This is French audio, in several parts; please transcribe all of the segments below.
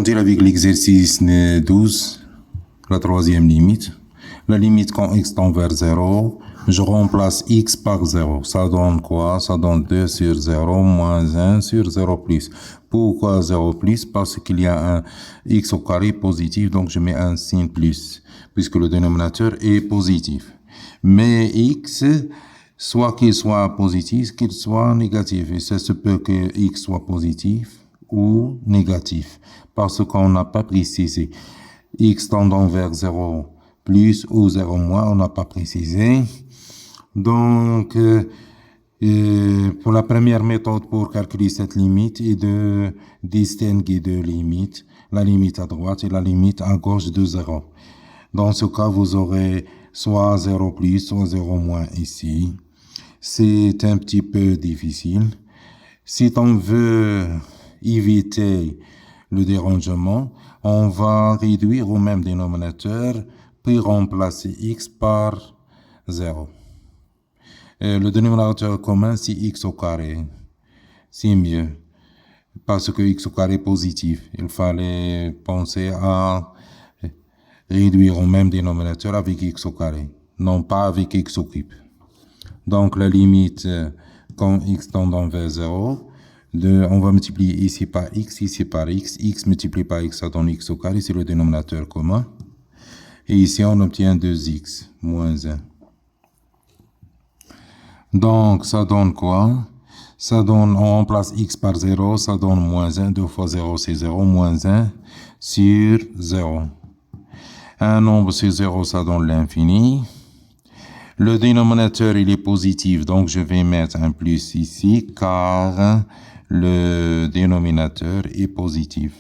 continue avec l'exercice 12, la troisième limite. La limite quand x tend vers 0, je remplace x par 0. Ça donne quoi? Ça donne 2 sur 0 moins 1 sur 0 plus. Pourquoi 0 plus? Parce qu'il y a un x au carré positif, donc je mets un signe plus, puisque le dénominateur est positif. Mais x, soit qu'il soit positif, qu'il soit négatif. Et ça se peut que x soit positif ou négatif, parce qu'on n'a pas précisé. X tendant vers 0 plus ou 0 moins, on n'a pas précisé. Donc, pour la première méthode pour calculer cette limite est de distinguer deux limites, la limite à droite et la limite à gauche de 0. Dans ce cas, vous aurez soit 0 plus, soit 0 moins ici. C'est un petit peu difficile. Si on veut éviter le dérangement, on va réduire au même dénominateur, puis remplacer x par 0. Le dénominateur commun, c'est x au carré. C'est mieux, parce que x au carré est positif. Il fallait penser à réduire au même dénominateur avec x au carré, non pas avec x au cube. Donc la limite, quand x tendant vers 0, on va multiplier ici par x multiplié par x, ça donne x au carré, c'est le dénominateur commun. Et ici, on obtient 2x moins 1. Donc, ça donne quoi? Ça donne, on remplace x par 0, ça donne moins 1. 2 fois 0, c'est 0, moins 1 sur 0. Un nombre sur 0, ça donne l'infini. Le dénominateur, il est positif, donc je vais mettre un plus ici, car le dénominateur est positif.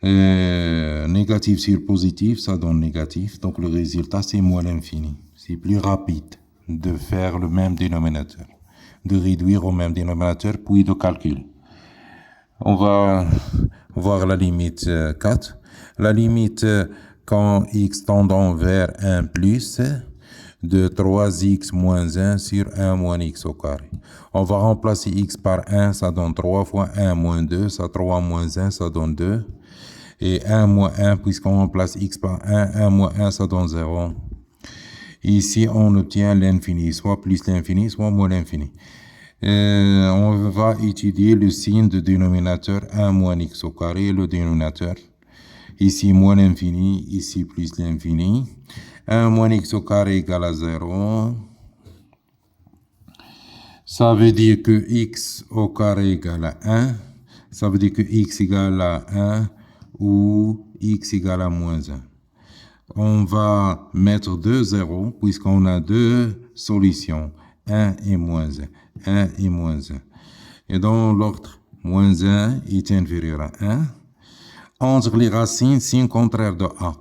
Négatif sur positif, ça donne négatif, donc le résultat, c'est moins l'infini. C'est plus rapide de faire le même dénominateur, de réduire au même dénominateur, puis de calculer. On va voir la limite 4. La limite quand x tendant vers 1 plus de 3x moins 1 sur 1 moins x au carré. On va remplacer x par 1, ça donne 3 fois 1 moins 2, ça 3 moins 1, ça donne 2. Et 1 moins 1, puisqu'on remplace x par 1, 1 moins 1, ça donne 0. Ici, on obtient l'infini, soit plus l'infini, soit moins l'infini. On va étudier le signe de dénominateur 1 moins x au carré, le dénominateur. Ici, moins l'infini, ici, plus l'infini. 1 moins x au carré égale à 0. Ça veut dire que x au carré égale à 1. Ça veut dire que x égale à 1 ou x égale à moins 1. On va mettre 2 zéros puisqu'on a deux solutions, 1 et moins 1, 1 et moins 1. Et dans l'ordre, moins 1 est inférieur à 1. Entre les racines, signe contraire de a.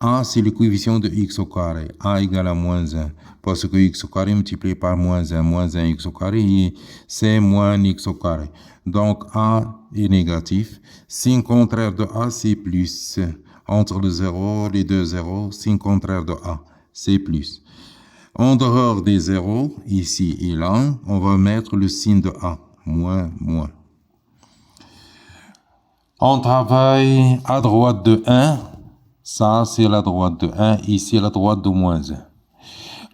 A, c'est le coefficient de x au carré. A égale à moins 1. Parce que x au carré multiplié par moins 1 x au carré, c'est moins x au carré. Donc, A est négatif. Signe contraire de A, c'est plus. Entre le 0, les deux zéros, signe contraire de A, c'est plus. En dehors des zéros, ici et là, on va mettre le signe de A, moins, moins. On travaille à droite de 1. Ça, c'est la droite de 1. Ici, la droite de moins 1.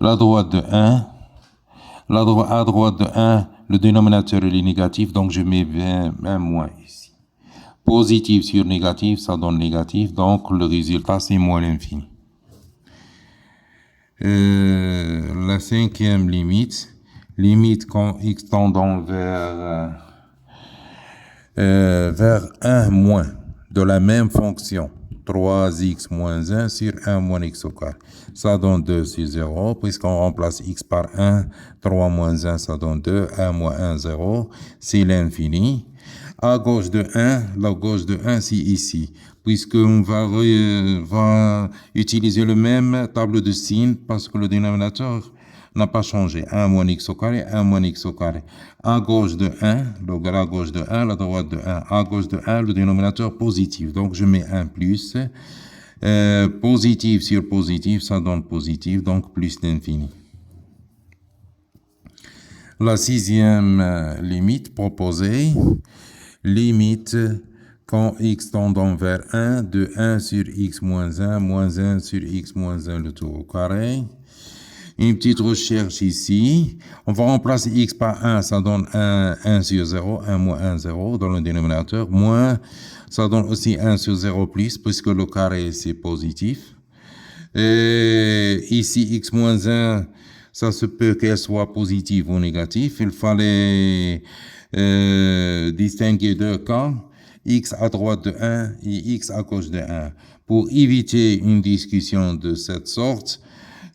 La droite de 1. À droite de 1, le dénominateur est négatif, donc je mets 20 moins ici. Positif sur négatif, ça donne négatif, donc le résultat, c'est moins l'infini. La cinquième limite quand x tendant vers 1 moins de la même fonction. 3x moins 1 sur 1 moins x au carré. Ça donne 2 sur 0, puisqu'on remplace x par 1, 3 moins 1, ça donne 2, 1 moins 1, 0, c'est l'infini. À gauche de 1, la gauche de 1, c'est ici, puisqu'on va utiliser le même tableau de signes, parce que le dénominateur n'a pas changé. 1 moins x au carré, 1 moins x au carré. À gauche de 1, donc à gauche de 1, la droite de 1. À gauche de 1, le dénominateur positif. Donc je mets 1 plus. Positif sur positif, ça donne positif, donc plus l'infini. La sixième limite proposée, limite quand x tendant vers 1, de 1 sur x moins 1 sur x moins 1, le tout au carré. Une petite recherche ici. On va remplacer x par 1, ça donne 1 sur 0, 1 moins 1, 0 dans le dénominateur. Moins, ça donne aussi 1 sur 0 plus, puisque le carré, c'est positif. Et ici, x moins 1, ça se peut qu'elle soit positive ou négative. Il fallait distinguer deux cas, x à droite de 1 et x à gauche de 1. Pour éviter une discussion de cette sorte,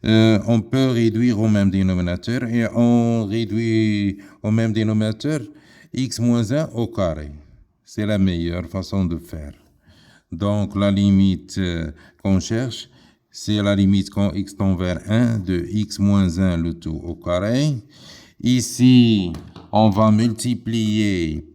on peut réduire au même dénominateur et on réduit au même dénominateur x moins 1 au carré. C'est la meilleure façon de faire. Donc, la limite qu'on cherche, c'est la limite quand x tend vers 1 de x moins 1 le tout au carré. Ici, on va multiplier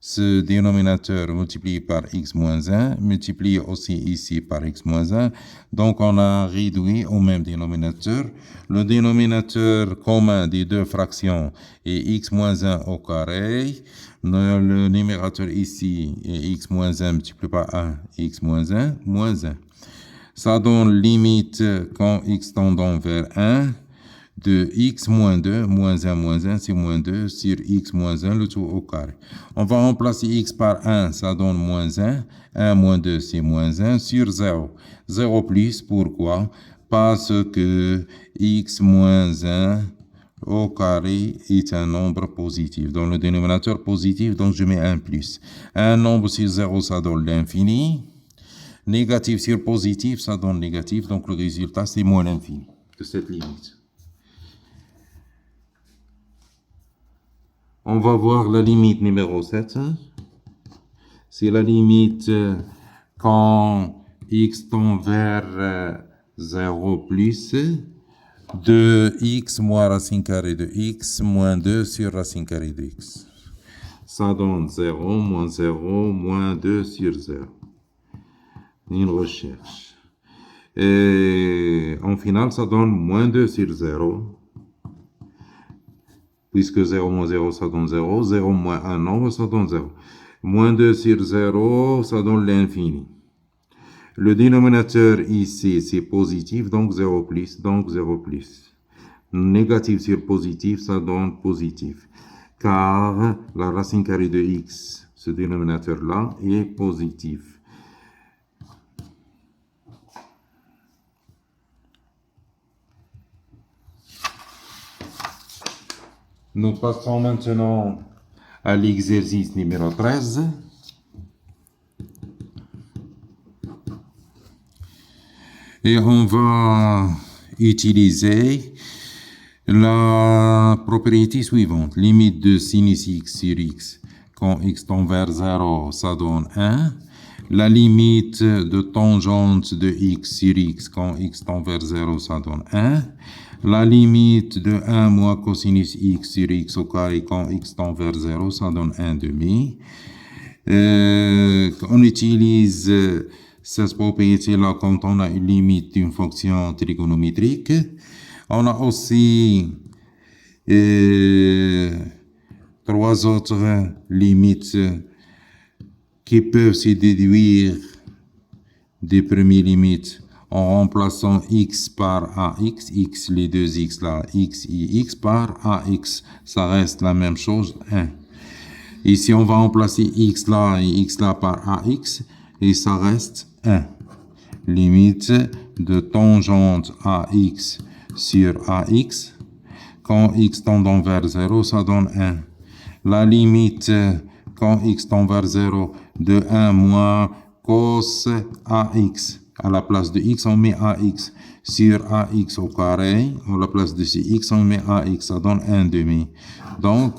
ce dénominateur multiplié par x moins 1, multiplié aussi ici par x moins 1. Donc, on a réduit au même dénominateur. Le dénominateur commun des deux fractions est x moins 1 au carré. Le numérateur ici est x moins 1 multiplié par 1, x moins 1, moins 1. Ça donne limite quand x tendant vers 1 de x moins 2, moins 1, c'est moins 2 sur x moins 1, le tout au carré. On va remplacer x par 1, ça donne moins 1. 1 moins 2, c'est moins 1 sur 0. 0 plus, pourquoi? Parce que x moins 1 au carré est un nombre positif. Dans le dénominateur positif, donc je mets 1 plus. Un nombre sur 0, ça donne l'infini. Négatif sur positif, ça donne négatif. Donc le résultat, c'est moins l'infini de cette limite. On va voir la limite numéro 7. C'est la limite quand x tend vers 0 plus de x moins racine carrée de x moins 2 sur racine carrée de x. Ça donne 0, moins 2 sur 0. Une recherche. Et en final, ça donne moins 2 sur 0. Puisque 0 moins 0, ça donne 0. 0 moins 1 nombre, ça donne 0. Moins 2 sur 0, ça donne l'infini. Le dénominateur ici, c'est positif, donc 0 plus, donc 0 plus. Négatif sur positif, ça donne positif. Car la racine carrée de x, ce dénominateur-là, est positif. Nous passons maintenant à l'exercice numéro 13. Et on va utiliser la propriété suivante. Limite de sinus x sur x. Quand x tend vers 0, ça donne 1. La limite de tangente de x sur x. Quand x tend vers 0, ça donne 1. La limite de 1 moins cosinus x sur x au carré quand x tend vers 0, ça donne 1 demi. On utilise cette propriété-là quand on a une limite d'une fonction trigonométrique. On a aussi trois autres limites qui peuvent se déduire des premières limites en remplaçant x par ax, x, les deux x là, x et x par ax, ça reste la même chose, 1. Ici, on va remplacer x là et x là par ax, et ça reste 1. Limite de tangente ax sur ax, quand x tendant vers 0, ça donne 1. La limite, quand x tend vers 0, de 1 moins cos ax. À la place de x, on met ax sur ax au carré. À la place de x, on met ax. Ça donne 1 demi. Donc,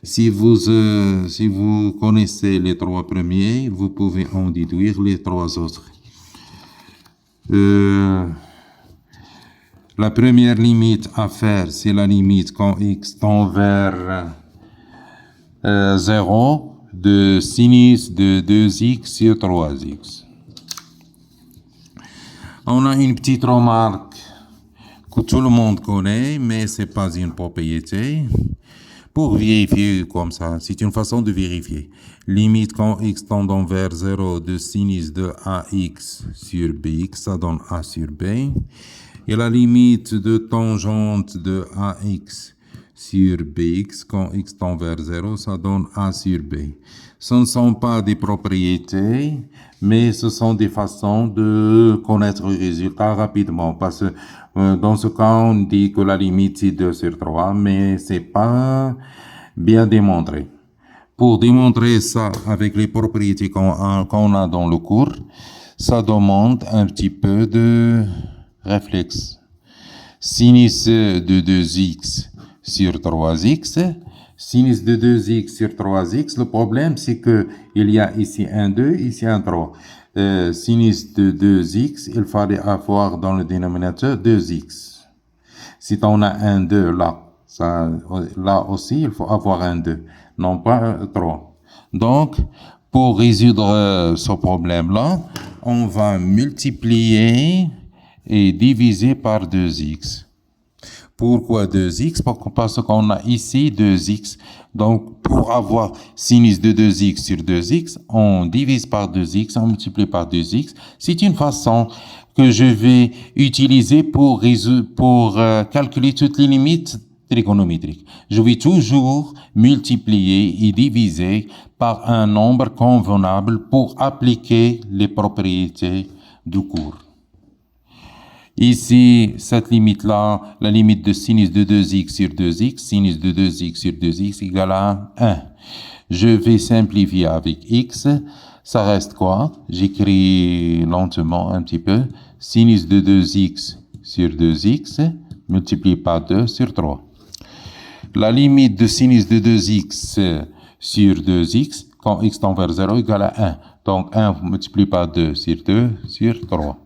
si vous connaissez les trois premiers, vous pouvez en déduire les trois autres. La première limite à faire, c'est la limite quand x tend vers 0 de sinus de 2x sur 3x. On a une petite remarque que tout le monde connaît, mais ce n'est pas une propriété. Pour vérifier comme ça, c'est une façon de vérifier. Limite quand x tendant vers 0 de sinus de ax sur bx, ça donne a sur b. Et la limite de tangente de ax sur bx quand x tend vers 0, ça donne a sur b. Ce ne sont pas des propriétés, mais ce sont des façons de connaître le résultat rapidement. Parce que dans ce cas, on dit que la limite c'est 2 sur 3, mais c'est pas bien démontré. Pour démontrer ça avec les propriétés qu'on a dans le cours, ça demande un petit peu de réflexe. Sinus de 2x sur 3x, sinus de 2x sur 3x, le problème c'est que il y a ici un 2, ici un 3. Sinus de 2x, il fallait avoir dans le dénominateur 2x. Si on a un 2 là, là aussi il faut avoir un 2, non pas 3. Donc, pour résoudre ce problème-là, on va multiplier et diviser par 2x. Pourquoi 2x? Parce qu'on a ici 2x. Donc, pour avoir sinus de 2x sur 2x, on divise par 2x, on multiplie par 2x. C'est une façon que je vais utiliser pour calculer toutes les limites trigonométriques. Je vais toujours multiplier et diviser par un nombre convenable pour appliquer les propriétés du cours. Ici, cette limite-là, la limite de sinus de 2x sur 2x, sinus de 2x sur 2x égale à 1. Je vais simplifier avec x. Ça reste quoi? J'écris lentement un petit peu. Sinus de 2x sur 2x multiplié par 2 sur 3. La limite de sinus de 2x sur 2x, quand x tend vers 0, égale à 1. Donc 1 multiplié par 2 sur 3.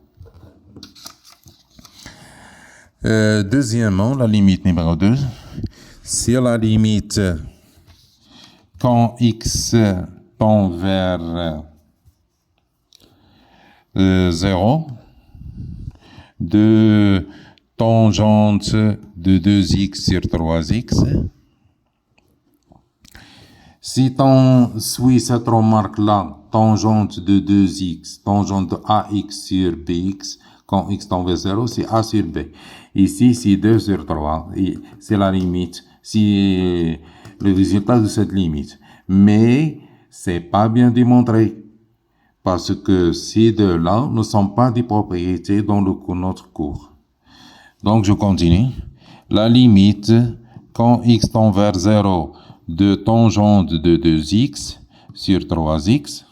Deuxièmement, la limite numéro 2, c'est la limite quand x tend vers 0 de tangente de 2x sur 3x. Si on suit cette remarque-là, tangente de 2x, tangente de ax sur bx, quand x tend vers 0, c'est a sur b. Ici, c'est 2 sur 3. C'est la limite. C'est le résultat de cette limite. Mais, c'est pas bien démontré. Parce que ces deux-là ne sont pas des propriétés dans notre cours. Donc, je continue. La limite, quand x tend vers 0, de tangente de 2x sur 3x.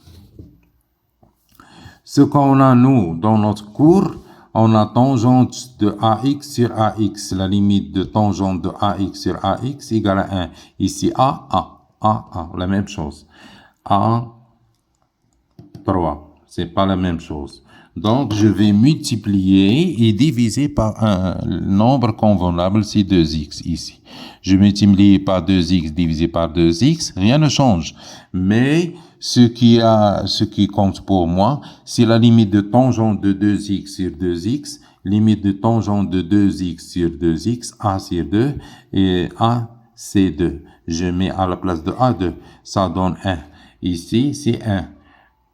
Ce qu'on a, nous, dans notre cours, on a tangente de ax sur ax. La limite de tangente de ax sur ax égale à 1. Ici, a, la même chose. A, 3. C'est pas la même chose. Donc, je vais multiplier et diviser par un nombre convenable, c'est 2x ici. Je multiplie par 2x divisé par 2x, rien ne change. Mais ce qui compte pour moi, c'est la limite de tangente de 2x sur 2x, limite de tangente de 2x sur 2x, a sur 2, et a, c'est 2. Je mets à la place de a 2, ça donne 1. Ici, c'est 1.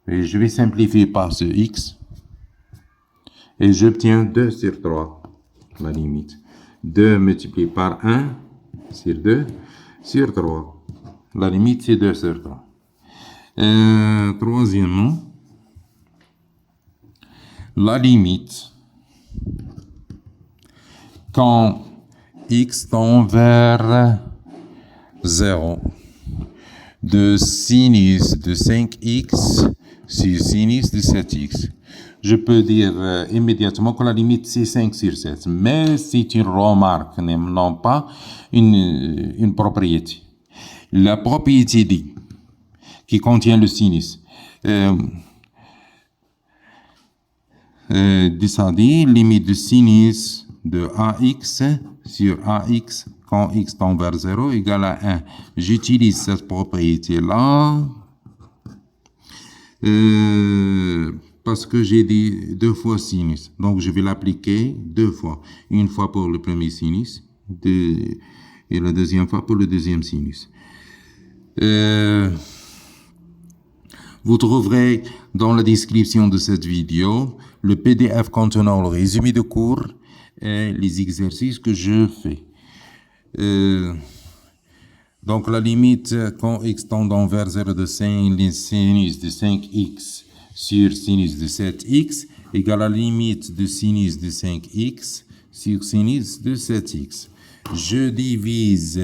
Et je vais simplifier par ce x. Et j'obtiens 2 sur 3, la limite. 2 multiplié par 1 sur 2 sur 3. La limite, c'est 2 sur 3. Troisièmement, la limite, quand x tend vers 0, de sinus de 5x sur sinus de 7x. Je peux dire immédiatement que la limite c'est 5 sur 7, mais c'est une remarque, non pas une propriété. La propriété dit, qui contient le sinus, ça dit limite de sinus de ax sur ax quand x tend vers 0 égale à 1. J'utilise cette propriété-là parce que j'ai dit 2 fois sinus. Donc, je vais l'appliquer 2 fois. Une fois pour le premier sinus et Et la deuxième fois pour le deuxième sinus. Vous trouverez dans la description de cette vidéo le PDF contenant le résumé de cours et les exercices que je fais. Donc la limite quand x tendant vers 0 de sinus de 5x sur sinus de 7x égale à la limite de sinus de 5x sur sinus de 7x. Je divise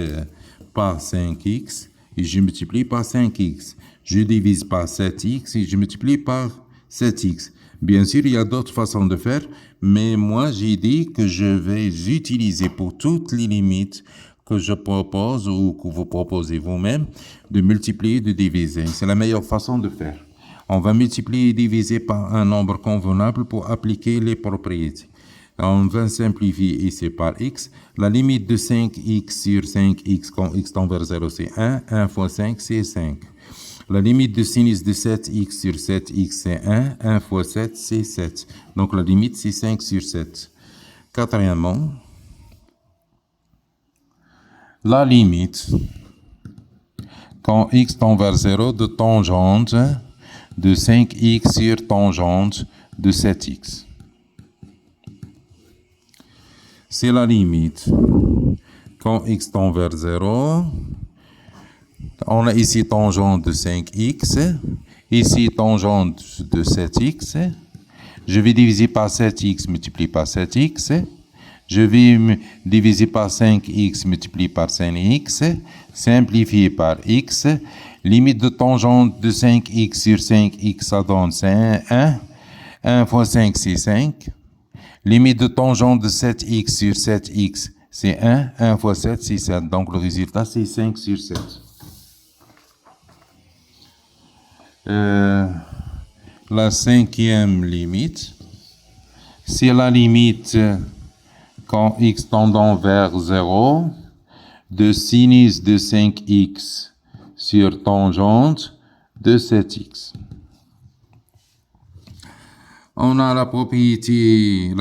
par 5x et je multiplie par 5x. Je divise par 7x et je multiplie par 7x. Bien sûr, il y a d'autres façons de faire, mais moi, j'ai dit que je vais utiliser pour toutes les limites que je propose ou que vous proposez vous-même, de multiplier et de diviser. C'est la meilleure façon de faire. On va multiplier et diviser par un nombre convenable pour appliquer les propriétés. On va simplifier ici par x. La limite de 5x sur 5x quand x tend vers 0, c'est 1. 1 fois 5, c'est 5. La limite de sinus de 7x sur 7x, c'est 1. 1 fois 7, c'est 7. Donc la limite, c'est 5 sur 7. Quatrièmement, la limite, quand x tend vers 0, de tangente de 5x sur tangente de 7x. C'est la limite. Quand x tend vers 0, on a ici tangente de 5x, ici tangente de 7x. Je vais diviser par 7x multiplié par 7x. Je vais diviser par 5x multiplié par 5x, simplifié par x. Limite de tangente de 5x sur 5x, ça donne 1. 1 fois 5, c'est 5. Limite de tangente de 7x sur 7x, c'est 1. 1 fois 7, c'est 7. Donc, le résultat, c'est 5 sur 7. La cinquième limite, c'est la limite quand x tendant vers 0 de sinus de 5x sur tangente de 7x. On a la propriété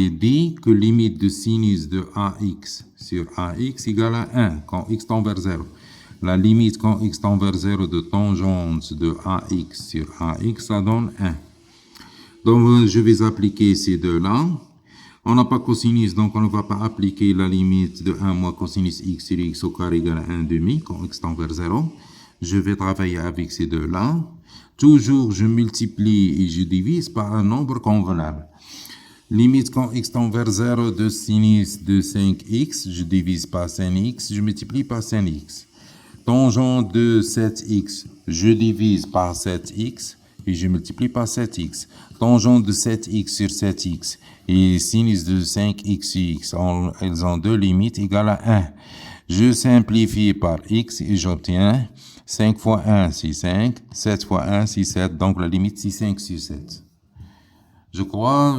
dit que limite de sinus de ax sur ax égale à 1 quand x tend vers 0. La limite quand x tend vers 0 de tangente de ax sur ax, ça donne 1. Donc, je vais appliquer ces deux-là. On n'a pas cosinus, donc on ne va pas appliquer la limite de 1 moins cosinus x sur x au carré égale à 1 demi quand x tend vers 0. Je vais travailler avec ces deux-là. Toujours, je multiplie et je divise par un nombre convenable. Limite quand x tend vers 0 de sinus de 5x, je divise par 5x, je multiplie par 5x. Tangente de 7x, je divise par 7x et je multiplie par 7x. Tangente de 7x sur 7x et sinus de 5x sur x, elles ont deux limites égales à 1. Je simplifie par x et j'obtiens 5 fois 1, c'est 5. 7 fois 1, c'est 7. Donc, la limite, c'est 5 sur 7.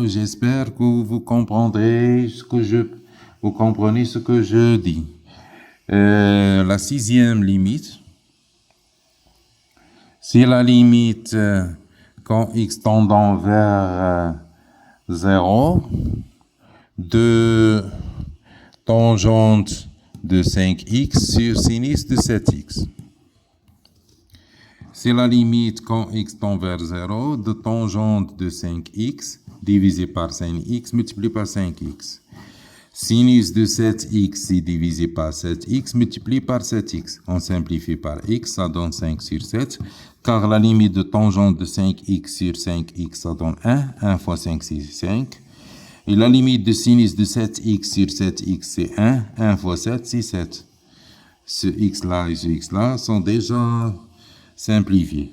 J'espère que vous comprendrez vous comprenez ce que je dis. La sixième limite, c'est la limite quand x tendant vers 0 de tangente de 5x sur sinus de 7x. C'est la limite quand x tend vers 0 de tangente de 5x divisé par 5x multiplié par 5x. Sinus de 7x est divisé par 7x multiplié par 7x. On simplifie par x, ça donne 5 sur 7. Car la limite de tangente de 5x sur 5x, ça donne 1. 1 fois 5, c'est 5. Et la limite de sinus de 7x sur 7x, c'est 1. 1 fois 7, c'est 7. Ce x-là et ce x-là sont déjà simplifiés.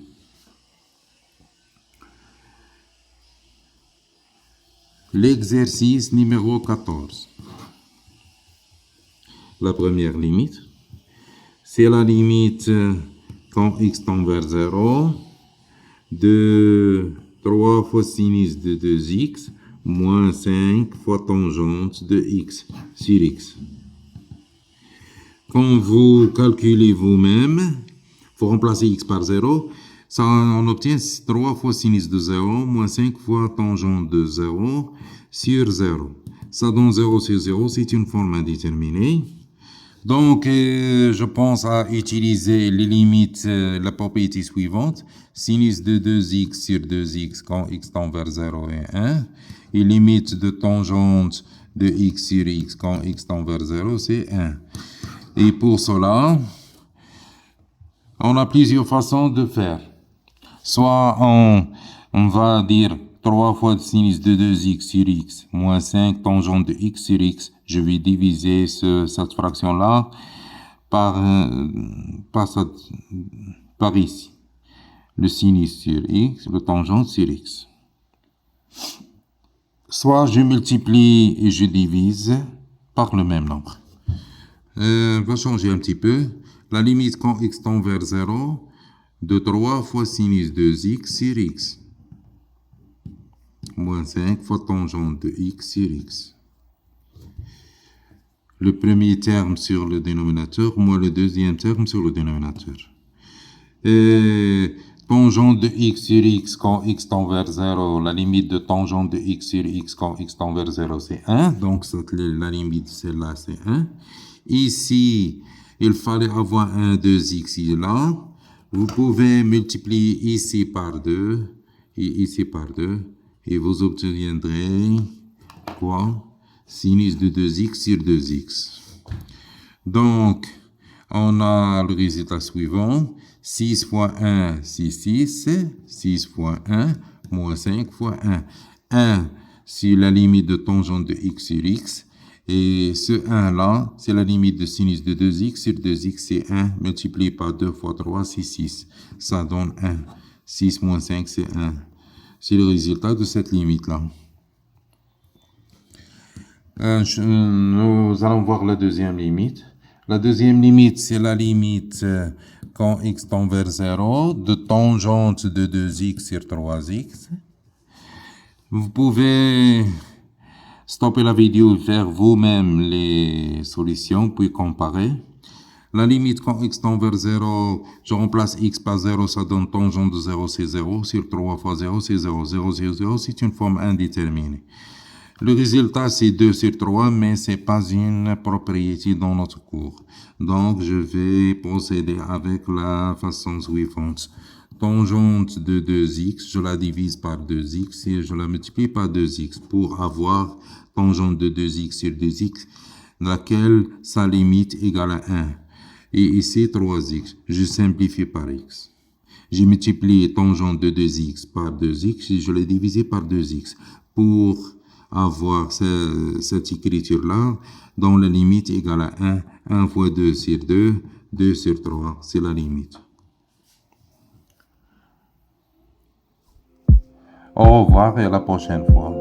L'exercice numéro 14. La première limite, c'est la limite quand x tend vers 0 de 3 fois sinus de 2x moins 5 fois tangente de x sur x. Quand vous calculez vous-même, vous remplacez x par 0, ça, on obtient 3 fois sinus de 0 moins 5 fois tangente de 0 sur 0. Ça donne 0 sur 0, c'est une forme indéterminée. Donc, je pense à utiliser les limites, la propriété suivante. Sinus de 2x sur 2x quand x tend vers 0 et 1. Et limite de tangente de x sur x quand x tend vers 0, c'est 1. Et pour cela, on a plusieurs façons de faire. Soit on va dire 3 fois sinus de 2x sur x moins 5 tangente de x sur x. Je vais diviser cette fraction-là par ici. Le sinus sur x, le tangente sur x. Soit je multiplie et je divise par le même nombre. On va changer un petit peu. La limite quand x tend vers 0 de 3 fois sinus de x sur x. Moins 5 fois tangente de x sur x. Le premier terme sur le dénominateur, moins le deuxième terme sur le dénominateur. Tangente de x sur x quand x tend vers 0, la limite de tangente de x sur x quand x tend vers 0, c'est 1. Donc, la limite, celle-là, c'est 1. Ici, il fallait avoir un 2x là. Vous pouvez multiplier ici par 2 et ici par 2. Et vous obtiendrez quoi? Sinus de 2x sur 2x. Donc, on a le résultat suivant. 6 fois 1, c'est 6. 6 fois 1, moins 5 fois 1. 1, c'est la limite de tangente de x sur x. Et ce 1 là, c'est la limite de sinus de 2x sur 2x, c'est 1. Multiplié par 2 fois 3, c'est 6. Ça donne 1. 6 moins 5, c'est 1. C'est le résultat de cette limite-là. Nous allons voir la deuxième limite. La deuxième limite, c'est la limite quand x tend vers 0 de tangente de 2x sur 3x. Vous pouvez stopper la vidéo et faire vous-même les solutions, puis comparer. La limite quand x tend vers 0, je remplace x par 0, ça donne tangente de 0, c'est 0. Sur 3 fois 0, c'est 0. 0, 0, 0, c'est une forme indéterminée. Le résultat, c'est 2 sur 3, mais ce n'est pas une propriété dans notre cours. Donc, je vais procéder avec la façon suivante. Tangente de 2x, je la divise par 2x et je la multiplie par 2x pour avoir tangente de 2x sur 2x, laquelle sa limite égale à 1. Et ici, 3x. Je simplifie par x. J'ai multiplié tangente de 2x par 2x et je l'ai divisé par 2x pour avoir cette écriture-là dont la limite égale à 1. 1 fois 2 sur 2, 2 sur 3, c'est la limite. Au revoir et à la prochaine fois.